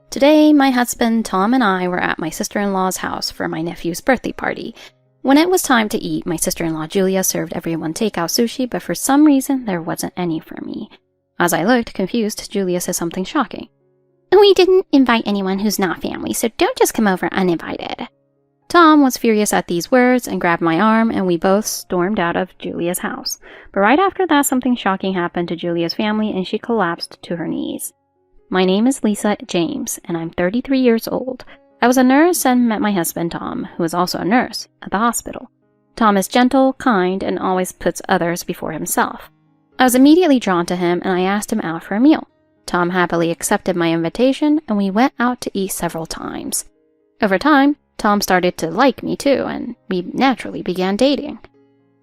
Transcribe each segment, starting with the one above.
Today, my husband Tom and I were at my sister-in-law's house for my nephew's birthday party. When it was time to eat, my sister-in-law Julia served everyone takeout sushi, but for some reason there wasn't any for me. As I looked confused, Julia said something shocking. We didn't invite anyone who's not family, so don't just come over uninvited. Tom was furious at these words and grabbed my arm, and we both stormed out of Julia's house. But right after that, something shocking happened to Julia's family, and she collapsed to her knees. My name is Lisa James, and I'm 33 years old. I was a nurse and met my husband Tom, who is also a nurse, at the hospital. Tom is gentle, kind, and always puts others before himself. I was immediately drawn to him, and I asked him out for a meal. Tom happily accepted my invitation, and we went out to eat several times. Over time, Tom started to like me too, and we naturally began dating.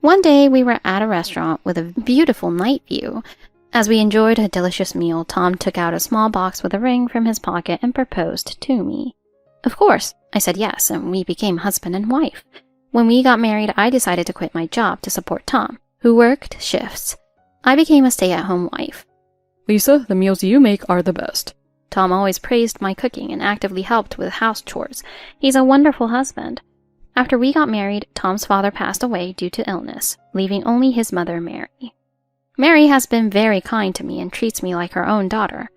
One day, we were at a restaurant with a beautiful night view. As we enjoyed a delicious meal, Tom took out a small box with a ring from his pocket and proposed to me. Of course, I said yes, and we became husband and wife. When we got married, I decided to quit my job to support Tom, who worked shifts. I became a stay-at-home wife. Lisa, the meals you make are the best. Tom always praised my cooking and actively helped with house chores. He's a wonderful husband. After we got married, Tom's father passed away due to illness, leaving only his mother, Mary. Mary has been very kind to me and treats me like her own daughter.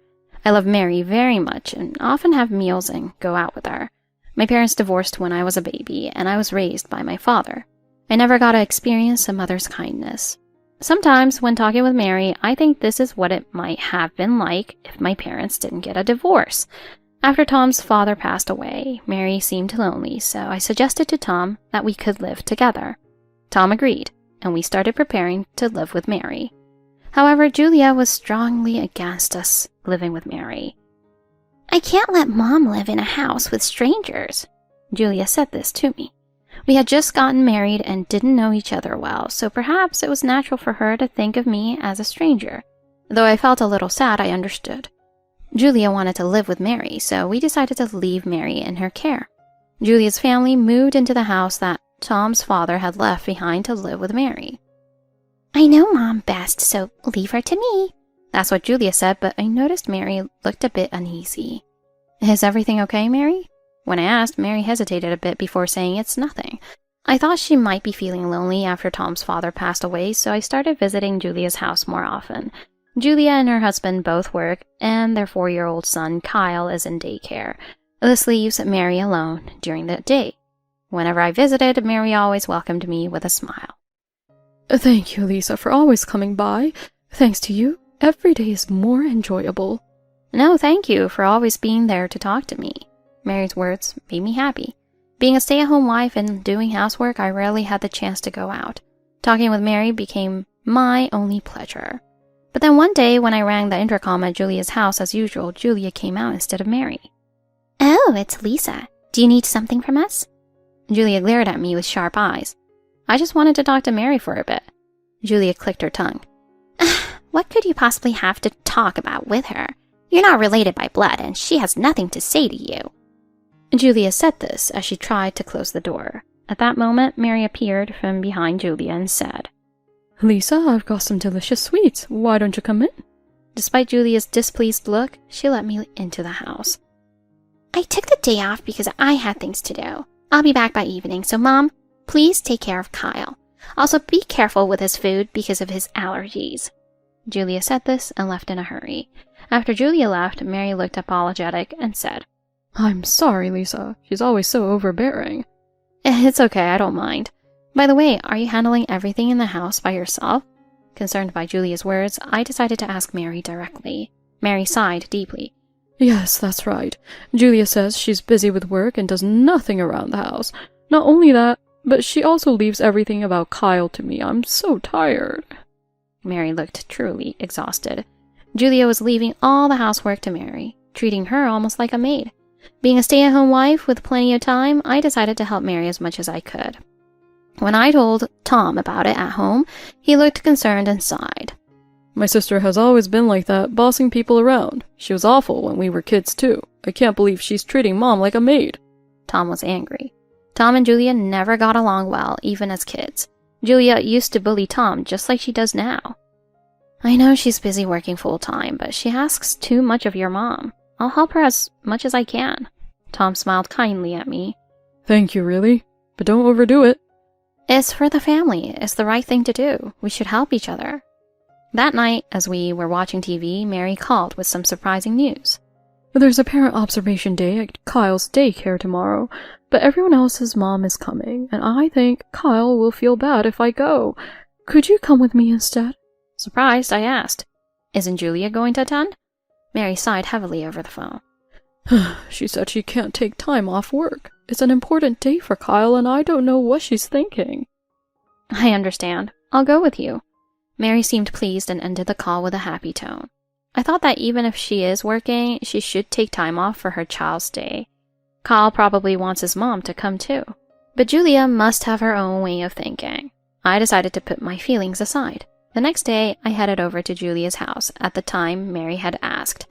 I love Mary very much and often have meals and go out with her. My parents divorced when I was a baby, and I was raised by my father. I never got to experience a mother's kindness. Sometimes, when talking with Mary, I think this is what it might have been like if my parents didn't get a divorce. After Tom's father passed away, Mary seemed lonely, so I suggested to Tom that we could live together. Tom agreed, and we started preparing to live with Mary. However, Julia was strongly against us living with Mary. I can't let Mom live in a house with strangers. Julia said this to me. We had just gotten married and didn't know each other well, so perhaps it was natural for her to think of me as a stranger. Though I felt a little sad, I understood. Julia wanted to live with Mary, so we decided to leave Mary in her care. Julia's family moved into the house that Tom's father had left behind to live with Mary. I know Mom best, so leave her to me. That's what Julia said, but I noticed Mary looked a bit uneasy. Is everything okay, Mary? When I asked, Mary hesitated a bit before saying it's nothing. I thought she might be feeling lonely after Tom's father passed away, so I started visiting Julia's house more often. Julia and her husband both work, and their 4-year-old son, Kyle, is in daycare. This leaves Mary alone during the day. Whenever I visited, Mary always welcomed me with a smile. Thank you, Lisa, for always coming by. Thanks to you, every day is more enjoyable. No, thank you for always being there to talk to me. Mary's words made me happy. Being a stay-at-home wife and doing housework, I rarely had the chance to go out. Talking with Mary became my only pleasure. But then one day, when I rang the intercom at Julia's house as usual, Julia came out instead of Mary. Oh, it's Lisa. Do you need something from us? Julia glared at me with sharp eyes. I just wanted to talk to Mary for a bit. Julia clicked her tongue. What could you possibly have to talk about with her? You're not related by blood, and she has nothing to say to you. Julia said this as she tried to close the door. At that moment, Mary appeared from behind Julia and said, Lisa, I've got some delicious sweets. Why don't you come in? Despite Julia's displeased look, she let me into the house. I took the day off because I had things to do. I'll be back by evening, so Mom, please take care of Kyle. Also, be careful with his food because of his allergies. Julia said this and left in a hurry. After Julia left, Mary looked apologetic and said, I'm sorry, Lisa. She's always so overbearing. It's okay, I don't mind. By the way, are you handling everything in the house by yourself? Concerned by Julia's words, I decided to ask Mary directly. Mary sighed deeply. Yes, that's right. Julia says she's busy with work and does nothing around the house. Not only that, but she also leaves everything about Kyle to me. I'm so tired. Mary looked truly exhausted. Julia was leaving all the housework to Mary, treating her almost like a maid. Being a stay-at-home wife with plenty of time, I decided to help Mary as much as I could. When I told Tom about it at home, he looked concerned and sighed. My sister has always been like that, bossing people around. She was awful when we were kids, too. I can't believe she's treating Mom like a maid. Tom was angry. Tom and Julia never got along well, even as kids. Julia used to bully Tom just like she does now. I know she's busy working full-time, but she asks too much of your mom. I'll help her as much as I can. Tom smiled kindly at me. Thank you, really. But don't overdo it. It's for the family. It's the right thing to do. We should help each other. That night, as we were watching TV, Mary called with some surprising news. There's a parent observation day at Kyle's daycare tomorrow, but everyone else's mom is coming, and I think Kyle will feel bad if I go. Could you come with me instead? Surprised, I asked, "Isn't Julia going to attend?" Mary sighed heavily over the phone. She said she can't take time off work. It's an important day for Kyle, and I don't know what she's thinking. I understand. I'll go with you. Mary seemed pleased and ended the call with a happy tone. I thought that even if she is working, she should take time off for her child's day. Kyle probably wants his mom to come too. But Julia must have her own way of thinking. I decided to put my feelings aside. The next day, I headed over to Julia's house at the time Mary had asked.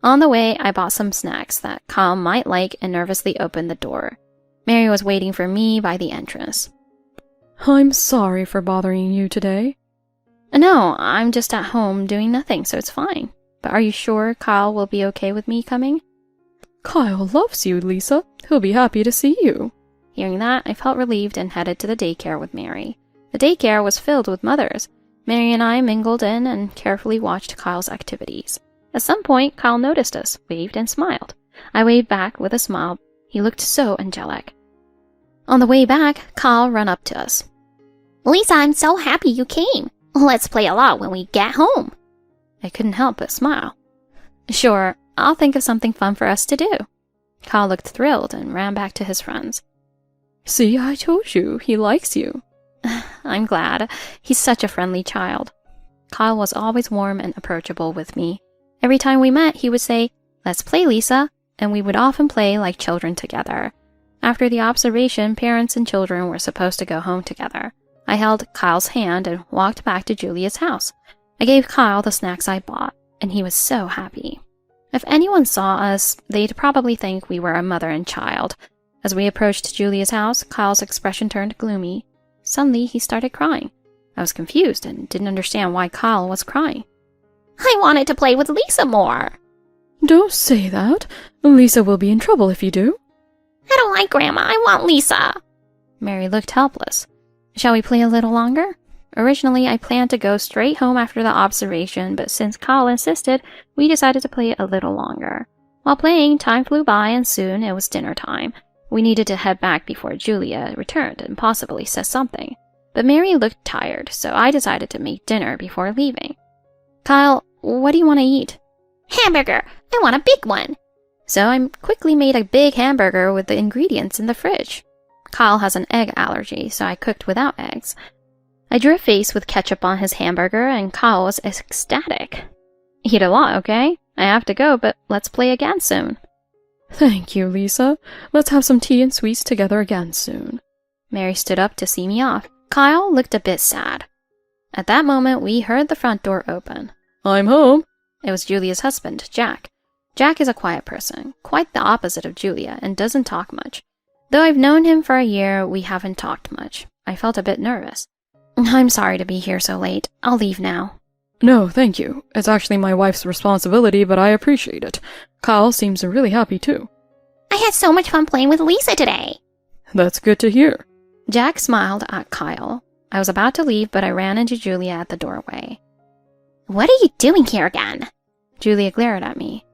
On the way, I bought some snacks that Kyle might like and nervously opened the door. Mary was waiting for me by the entrance. I'm sorry for bothering you today. No, I'm just at home doing nothing, so it's fine. But are you sure Kyle will be okay with me coming? Kyle loves you, Lisa. He'll be happy to see you. Hearing that, I felt relieved and headed to the daycare with Mary. The daycare was filled with mothers. Mary and I mingled in and carefully watched Kyle's activities. At some point, Kyle noticed us, waved, and smiled. I waved back with a smile. He looked so angelic. On the way back, Kyle ran up to us. Lisa, I'm so happy you came. Let's play a lot when we get home. I couldn't help but smile. Sure, I'll think of something fun for us to do. Kyle looked thrilled and ran back to his friends. See, I told you, he likes you. I'm glad. He's such a friendly child. Kyle was always warm and approachable with me. Every time we met, he would say, "Let's play, Lisa," and we would often play like children together. After the observation, parents and children were supposed to go home together. I held Kyle's hand and walked back to Julia's house. I gave Kyle the snacks I bought, and he was so happy. If anyone saw us, they'd probably think we were a mother and child. As we approached Julia's house, Kyle's expression turned gloomy. Suddenly, he started crying. I was confused and didn't understand why Kyle was crying. I wanted to play with Lisa more. Don't say that. Lisa will be in trouble if you do. I don't like Grandma. I want Lisa. Mary looked helpless. Shall we play a little longer? Originally, I planned to go straight home after the observation, but since Kyle insisted, we decided to play a little longer. While playing, time flew by and soon it was dinner time. We needed to head back before Julia returned and possibly said something. But Mary looked tired, so I decided to make dinner before leaving. Kyle, what do you want to eat? Hamburger. I want a big one. So I quickly made a big hamburger with the ingredients in the fridge. Kyle has an egg allergy, so I cooked without eggs. I drew a face with ketchup on his hamburger, and Kyle was ecstatic. Eat a lot, okay? I have to go, but let's play again soon. Thank you, Lisa. Let's have some tea and sweets together again soon. Mary stood up to see me off. Kyle looked a bit sad. At that moment, we heard the front door open. I'm home. It was Julia's husband, Jack. Jack is a quiet person, quite the opposite of Julia, and doesn't talk much. Though I've known him for a year, we haven't talked much. I felt a bit nervous. I'm sorry to be here so late. I'll leave now. No, thank you. It's actually my wife's responsibility, but I appreciate it. Kyle seems really happy too. I had so much fun playing with Lisa today. That's good to hear. Jack smiled at Kyle. I was about to leave, but I ran into Julia at the doorway. What are you doing here again? Julia glared at me.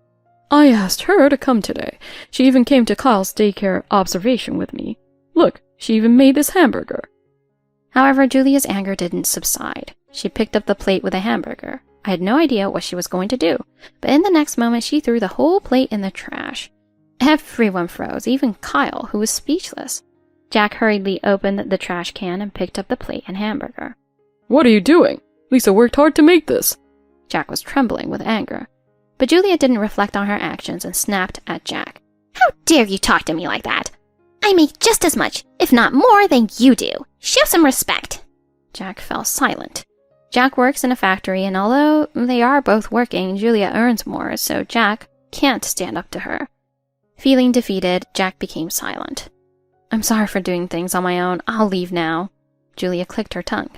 I asked her to come today. She even came to Kyle's daycare observation with me. Look, she even made this hamburger. However, Julia's anger didn't subside. She picked up the plate with a hamburger. I had no idea what she was going to do, but in the next moment she threw the whole plate in the trash. Everyone froze, even Kyle, who was speechless. Jack hurriedly opened the trash can and picked up the plate and hamburger. What are you doing? Lisa worked hard to make this. Jack was trembling with anger. But Julia didn't reflect on her actions and snapped at Jack. How dare you talk to me like that? I make just as much, if not more, than you do. Show some respect. Jack fell silent. Jack works in a factory, and although they are both working, Julia earns more, so Jack can't stand up to her. Feeling defeated, Jack became silent. I'm sorry for doing things on my own. I'll leave now. Julia clicked her tongue.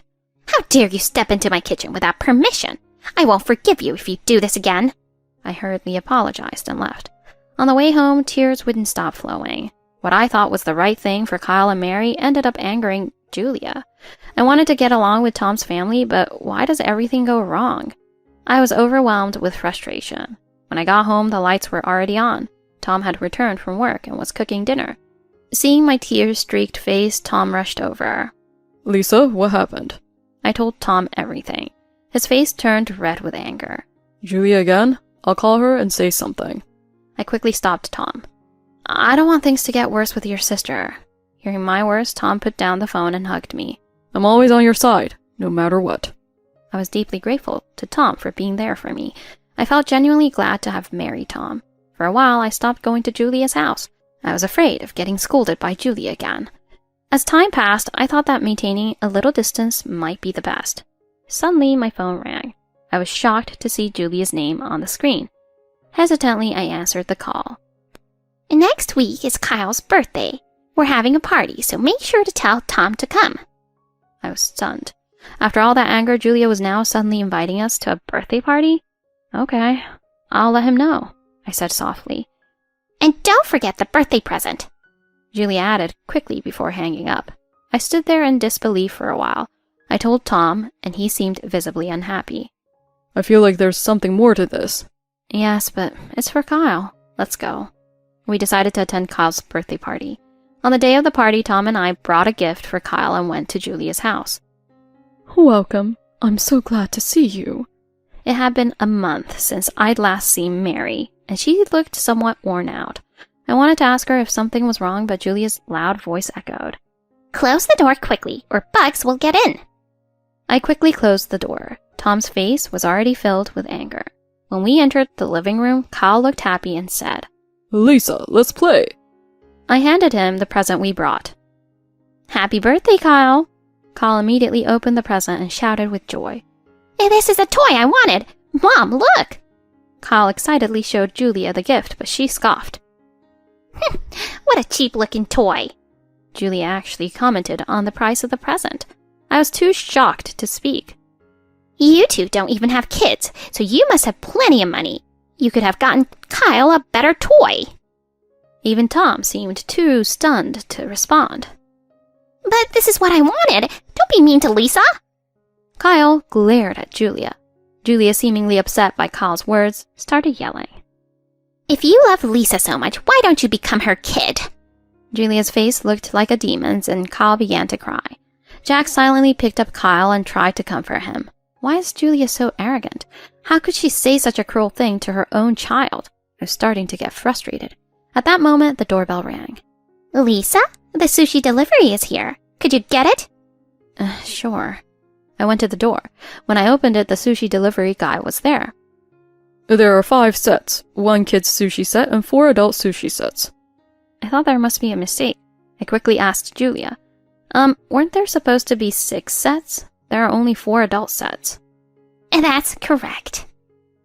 How dare you step into my kitchen without permission? I won't forgive you if you do this again. I hurriedly apologized and left. On the way home, tears wouldn't stop flowing. What I thought was the right thing for Kyle and Mary ended up angering Julia. I wanted to get along with Tom's family, but why does everything go wrong? I was overwhelmed with frustration. When I got home, the lights were already on. Tom had returned from work and was cooking dinner. Seeing my tear-streaked face, Tom rushed over. Lisa, what happened? I told Tom everything. His face turned red with anger. Julia again? I'll call her and say something. I quickly stopped Tom. I don't want things to get worse with your sister. Hearing my words, Tom put down the phone and hugged me. I'm always on your side, no matter what. I was deeply grateful to Tom for being there for me. I felt genuinely glad to have married Tom. For a while, I stopped going to Julia's house. I was afraid of getting scolded by Julia again. As time passed, I thought that maintaining a little distance might be the best. Suddenly, my phone rang. I was shocked to see Julia's name on the screen. Hesitantly, I answered the call. Next week is Kyle's birthday. We're having a party, so make sure to tell Tom to come. I was stunned. After all that anger, Julia was now suddenly inviting us to a birthday party? Okay, I'll let him know, I said softly. And don't forget the birthday present, Julia added quickly before hanging up. I stood there in disbelief for a while. I told Tom, and he seemed visibly unhappy. I feel like there's something more to this. Yes, but it's for Kyle. Let's go. We decided to attend Kyle's birthday party. On the day of the party, Tom and I brought a gift for Kyle and went to Julia's house. Welcome. I'm so glad to see you. It had been a month since I'd last seen Mary, and she looked somewhat worn out. I wanted to ask her if something was wrong, but Julia's loud voice echoed. Close the door quickly, or bugs will get in. I quickly closed the door. Tom's face was already filled with anger. When we entered the living room, Kyle looked happy and said, Lisa, let's play. I handed him the present we brought. Happy birthday, Kyle! Kyle immediately opened the present and shouted with joy. Hey, this is a toy I wanted! Mom, look! Kyle excitedly showed Julia the gift, but she scoffed. What a cheap-looking toy! Julia actually commented on the price of the present. I was too shocked to speak. You two don't even have kids, so you must have plenty of money. You could have gotten Kyle a better toy. Even Tom seemed too stunned to respond. But this is what I wanted. Don't be mean to Lisa. Kyle glared at Julia. Julia, seemingly upset by Kyle's words, started yelling. If you love Lisa so much, why don't you become her kid? Julia's face looked like a demon's and Kyle began to cry. Jack silently picked up Kyle and tried to comfort him. Why is Julia so arrogant? How could she say such a cruel thing to her own child? I was starting to get frustrated. At that moment, the doorbell rang. Lisa, the sushi delivery is here. Could you get it? Sure. I went to the door. When I opened it, the sushi delivery guy was there. There are 5 sets, 1 kid's sushi set and 4 adult sushi sets. I thought there must be a mistake. I quickly asked Julia. Weren't there supposed to be 6 sets? There are only 4 adult sets. That's correct.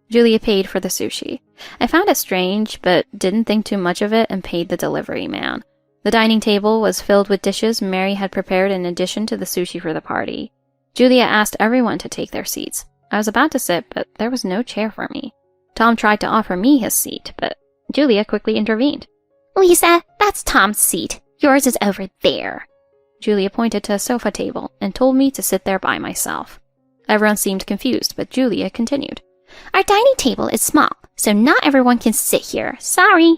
Julia paid for the sushi. I found it strange, but didn't think too much of it and paid the delivery man. The dining table was filled with dishes Mary had prepared in addition to the sushi for the party. Julia asked everyone to take their seats. I was about to sit, but there was no chair for me. Tom tried to offer me his seat, but Julia quickly intervened. Lisa, that's Tom's seat. Yours is over there. Julia pointed to a sofa table and told me to sit there by myself. Everyone seemed confused, but Julia continued. Our dining table is small, so not everyone can sit here. Sorry.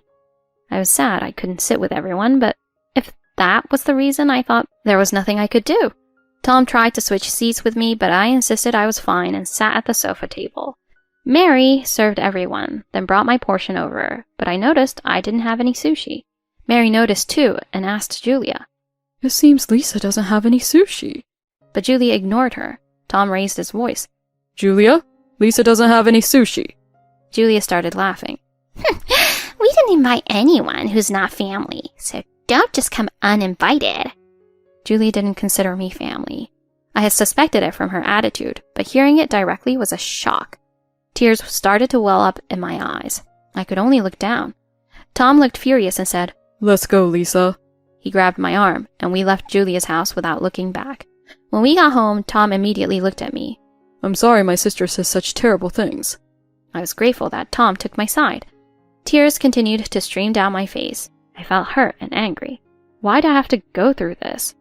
I was sad I couldn't sit with everyone, but if that was the reason, I thought there was nothing I could do. Tom tried to switch seats with me, but I insisted I was fine and sat at the sofa table. Mary served everyone, then brought my portion over, but I noticed I didn't have any sushi. Mary noticed too and asked Julia. It seems Lisa doesn't have any sushi. But Julia ignored her. Tom raised his voice. Julia, Lisa doesn't have any sushi. Julia started laughing. We didn't invite anyone who's not family, so don't just come uninvited. Julia didn't consider me family. I had suspected it from her attitude, but hearing it directly was a shock. Tears started to well up in my eyes. I could only look down. Tom looked furious and said, Let's go, Lisa. He grabbed my arm, and we left Julia's house without looking back. When we got home, Tom immediately looked at me. I'm sorry my sister says such terrible things. I was grateful that Tom took my side. Tears continued to stream down my face. I felt hurt and angry. Why'd I have to go through this?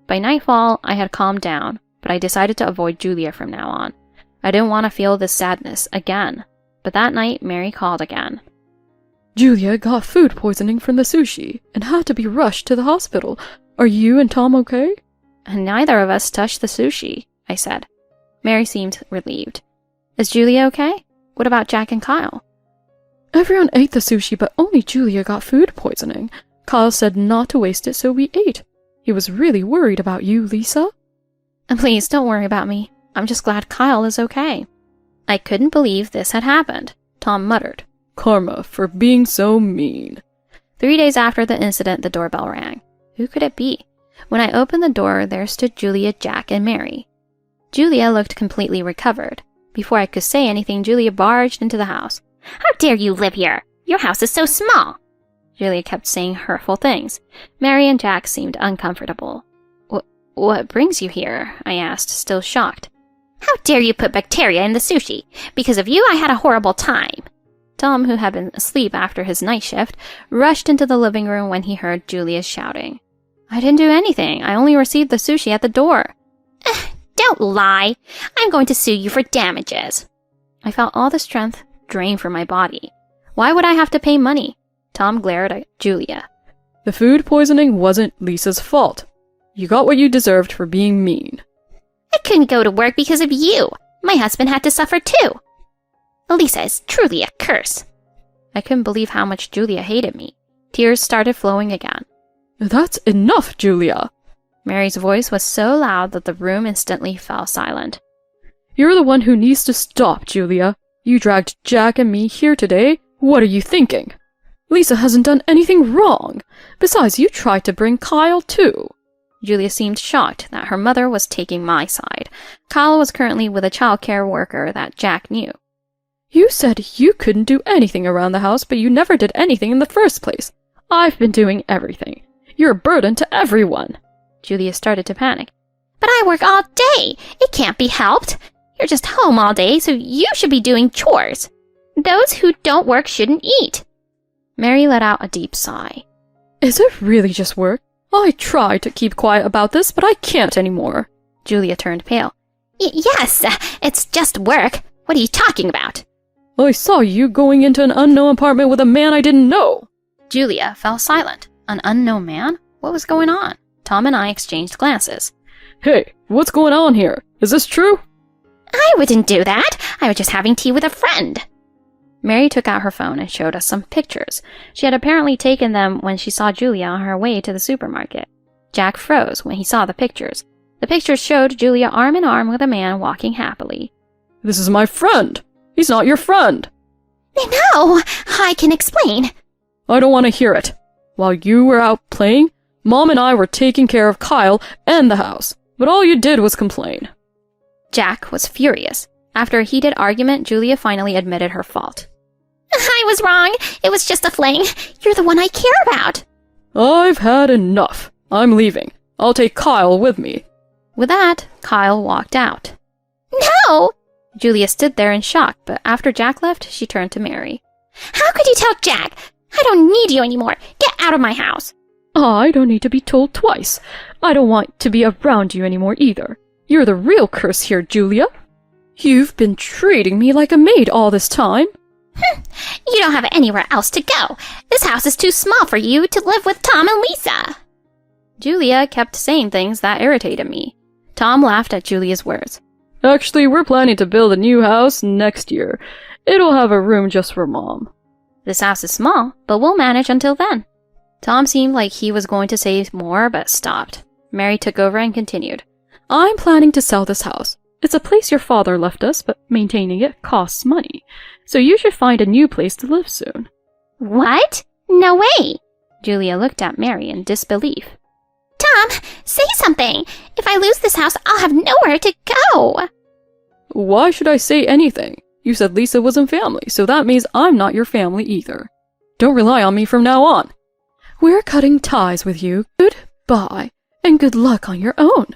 By nightfall, I had calmed down, but I decided to avoid Julia from now on. I didn't want to feel this sadness again. But that night, Mary called again. Julia got food poisoning from the sushi and had to be rushed to the hospital. Are you and Tom okay? And neither of us touched the sushi, I said. Mary seemed relieved. Is Julia okay? What about Jack and Kyle? Everyone ate the sushi, but only Julia got food poisoning. Kyle said not to waste it, so we ate. He was really worried about you, Lisa. And please don't worry about me. I'm just glad Kyle is okay. I couldn't believe this had happened. Tom muttered. Karma for being so mean. 3 days after the incident, the doorbell rang. Who could it be? When I opened the door, there stood Julia, Jack, and Mary. Julia looked completely recovered. Before I could say anything, Julia barged into the house. How dare you live here? Your house is so small. Julia kept saying hurtful things. Mary and Jack seemed uncomfortable. What brings you here? I asked, still shocked. How dare you put bacteria in the sushi? Because of you, I had a horrible time. Tom, who had been asleep after his night shift, rushed into the living room when he heard Julia shouting. I didn't do anything. I only received the sushi at the door. Don't lie. I'm going to sue you for damages. I felt all the strength drain from my body. Why would I have to pay money? Tom glared at Julia. The food poisoning wasn't Lisa's fault. You got what you deserved for being mean. I couldn't go to work because of you. My husband had to suffer too. Lisa is truly a curse. I couldn't believe how much Julia hated me. Tears started flowing again. That's enough, Julia. Mary's voice was so loud that the room instantly fell silent. You're the one who needs to stop, Julia. You dragged Jack and me here today. What are you thinking? Lisa hasn't done anything wrong. Besides, you tried to bring Kyle too. Julia seemed shocked that her mother was taking my side. Kyle was currently with a childcare worker that Jack knew. You said you couldn't do anything around the house, but you never did anything in the first place. I've been doing everything. You're a burden to everyone. Julia started to panic. But I work all day. It can't be helped. You're just home all day, so you should be doing chores. Those who don't work shouldn't eat. Mary let out a deep sigh. Is it really just work? I tried to keep quiet about this, but I can't anymore. Julia turned pale. Yes, it's just work. What are you talking about? I saw you going into an unknown apartment with a man I didn't know. Julia fell silent. An unknown man? What was going on? Tom and I exchanged glances. Hey, what's going on here? Is this true? I wouldn't do that. I was just having tea with a friend. Mary took out her phone and showed us some pictures. She had apparently taken them when she saw Julia on her way to the supermarket. Jack froze when he saw the pictures. The pictures showed Julia arm in arm with a man walking happily. This is my friend. He's not your friend. No, I can explain. I don't want to hear it. While you were out playing, Mom and I were taking care of Kyle and the house, but all you did was complain. Jack was furious. After a heated argument, Julia finally admitted her fault. I was wrong. It was just a fling. You're the one I care about. I've had enough. I'm leaving. I'll take Kyle with me. With that, Kyle walked out. No! Julia stood there in shock, but after Jack left, she turned to Mary. How could you tell Jack? I don't need you anymore. Get out of my house. I don't need to be told twice. I don't want to be around you anymore either. You're the real curse here, Julia. You've been treating me like a maid all this time. You don't have anywhere else to go. This house is too small for you to live with Tom and Lisa. Julia kept saying things that irritated me. Tom laughed at Julia's words. Actually, we're planning to build a new house next year. It'll have a room just for Mom. This house is small, but we'll manage until then. Tom seemed like he was going to say more, but stopped. Mary took over and continued. I'm planning to sell this house. It's a place your father left us, but maintaining it costs money. So you should find a new place to live soon. What? No way. Julia looked at Mary in disbelief. Tom, say something. If I lose this house, I'll have nowhere to go. Why should I say anything? You said Lisa wasn't family, so that means I'm not your family either. Don't rely on me from now on. We're cutting ties with you. Goodbye, and good luck on your own.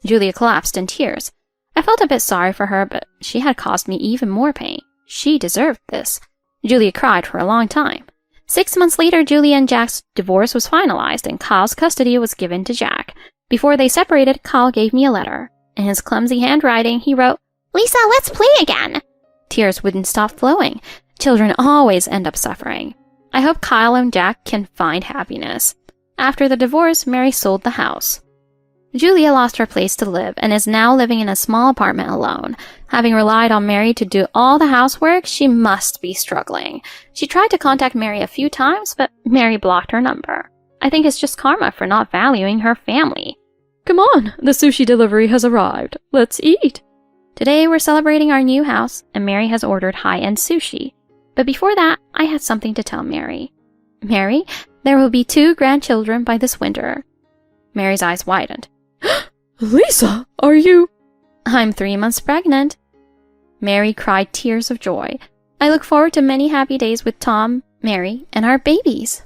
Julia collapsed in tears. I felt a bit sorry for her, but she had caused me even more pain. She deserved this. Julia cried for a long time. 6 months later, Julia and Jack's divorce was finalized and Kyle's custody was given to Jack. Before they separated, Kyle gave me a letter. In his clumsy handwriting, he wrote, "Lisa, let's play again." Tears wouldn't stop flowing. Children always end up suffering. I hope Kyle and Jack can find happiness. After the divorce, Mary sold the house. Julia lost her place to live and is now living in a small apartment alone. Having relied on Mary to do all the housework, she must be struggling. She tried to contact Mary a few times, but Mary blocked her number. I think it's just karma for not valuing her family. Come on, the sushi delivery has arrived. Let's eat. Today we're celebrating our new house, and Mary has ordered high-end sushi. But before that, I had something to tell Mary. Mary, there will be 2 grandchildren by this winter. Mary's eyes widened. Lisa, are you? I'm 3 months pregnant. Mary cried tears of joy. I look forward to many happy days with Tom, Mary, and our babies.